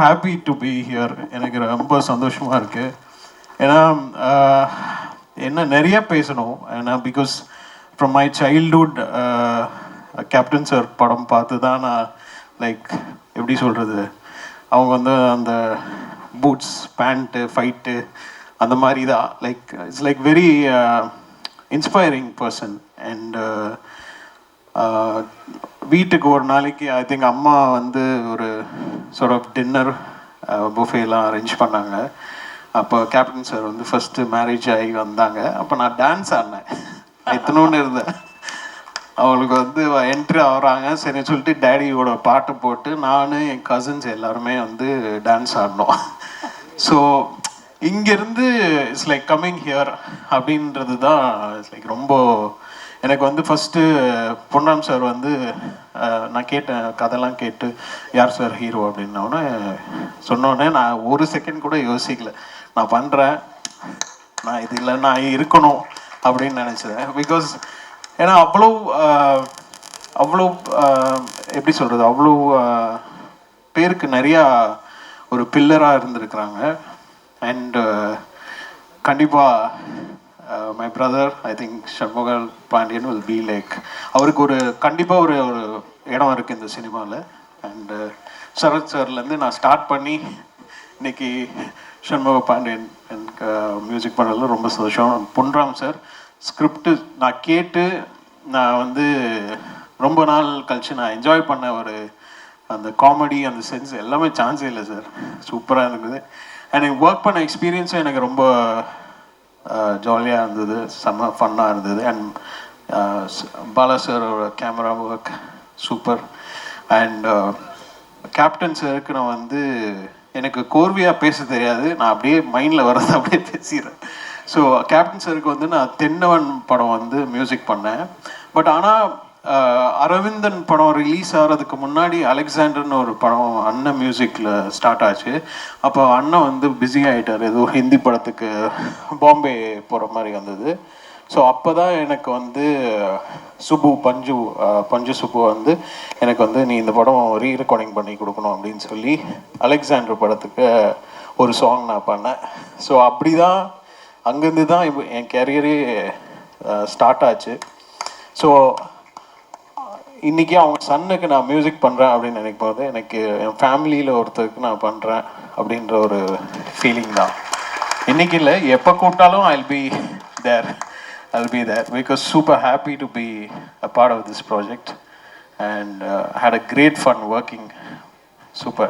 Happy to be here. எனக்கு ரொம்ப சந்தோஷமாக இருக்குது. ஏன்னா என்ன நிறைய பேசணும். ஏன்னா because from my childhood captain sir படம் பார்த்து தான் நான் லைக் எப்படி சொல்கிறது, அவங்க வந்து அந்த பூட்ஸ் பேண்ட்டு ஃபைட்டு அந்த மாதிரி தான் like it's like very inspiring person. And வீட்டுக்கு ஒரு நாளைக்கு ஐ திங்க் அம்மா வந்து ஒரு சார்ட் ஆஃப் டின்னர் புஃபேலாம் அரேஞ்ச் பண்ணாங்க. அப்போ கேப்டன் சார் வந்து ஃபஸ்ட்டு மேரேஜ் ஆகி வந்தாங்க. அப்போ நான் டான்ஸ் ஆடினேன். இத்தனோன்னு இருந்தேன். அவங்களுக்கு வந்து என்ட்ரி ஆகிறாங்க, சரி சொல்லிட்டு டேடியோட பாட்டு போட்டு நான் என் கசின்ஸ் எல்லாருமே வந்து டான்ஸ் ஆடினோம். ஸோ இங்கேருந்து இட்ஸ் லைக் கம்மிங் ஹியர் அப்படின்றது தான் இட்ஸ் லைக் ரொம்ப எனக்கு வந்து ஃபஸ்ட்டு பொன்ராம் சார் வந்து நான் கேட்டேன், கதைலாம் கேட்டு யார் சார் ஹீரோ அப்படின்னோடனே சொன்னோடனே நான் ஒரு செகண்ட் கூட யோசிக்கல. நான் பண்ணுறேன், நான் இது இல்லை நான் இருக்கணும் அப்படின்னு நினச்சேன். பிகாஸ் ஏன்னா அவ்வளோ அவ்வளோ எப்படி சொல்கிறது, அவ்வளோ பேருக்கு நிறையா ஒரு பில்லராக இருந்திருக்கிறாங்க. அண்ட் கண்டிப்பாக my brother I think Shanmugam Pandian will be like அவருக்கு ஒரு கண்டிப்பாக ஒரு ஒரு இடம் இருக்குது இந்த சினிமாவில். அண்டு சரத் சார்லேருந்து நான் ஸ்டார்ட் பண்ணி இன்னைக்கு ஷண்முக பாண்டியன் எனக்கு மியூசிக் பண்ணுறதுல ரொம்ப சந்தோஷம். பொன்ராம் சார் ஸ்கிரிப்டு நான் கேட்டு நான் வந்து ரொம்ப நாள் கழித்து நான் என்ஜாய் பண்ண ஒரு அந்த காமெடி அந்த சென்ஸ் எல்லாமே சான்ஸே இல்லை சார். சூப்பராக இருந்தது. அண்ட் எனக்கு ஒர்க் பண்ண எக்ஸ்பீரியன்ஸும் எனக்கு ரொம்ப ஜாலியாக இருந்தது, செம்ம ஃபன்னாக இருந்தது. அண்ட் பாலா சாரோட camera work super. And captain சாருக்கு நான் வந்து எனக்கு கோர்வையாக பேச தெரியாது, நான் அப்படியே மைண்டில் வர்றதை அப்படியே பேசிடுறேன். ஸோ கேப்டன் சாருக்கு வந்து நான் தென்னவன் படம் வந்து மியூசிக் பண்ணேன். பட் ஆனால் அரவிந்தன் படம் ரிலீஸ் ஆகிறதுக்கு முன்னாடி அலெக்சாண்டர்னு ஒரு படம் அண்ணன் மியூசிக்கில் ஸ்டார்ட் ஆச்சு. அப்போ அண்ணன் வந்து பிஸி ஆகிட்டார், ஏதோ ஹிந்தி படத்துக்கு பாம்பே போகிற மாதிரி வந்தது. ஸோ அப்போ தான் எனக்கு வந்து சுப்பு பஞ்சு சுப்பு வந்து எனக்கு வந்து நீ இந்த படம் ரீ ரெக்கார்டிங் பண்ணி கொடுக்கணும் அப்படின்னு சொல்லி அலெக்சாண்டர் படத்துக்கு ஒரு சாங் நான் பண்ணேன். ஸோ அப்படி தான் அங்கேருந்து தான் இப்போ என் கேரியரே ஸ்டார்ட் ஆச்சு. ஸோ இன்றைக்கி அவங்க சன்னுக்கு நான் மியூசிக் பண்ணுறேன் அப்படின்னு நினைக்கும் போது எனக்கு என் ஃபேமிலியில் ஒருத்தருக்கு நான் பண்ணுறேன் அப்படின்ற ஒரு ஃபீலிங் தான். இன்றைக்கி இல்லை, எப்போ கூப்பிட்டாலும் I will be there because super happy to be a part of this project and had a great fun working. Super.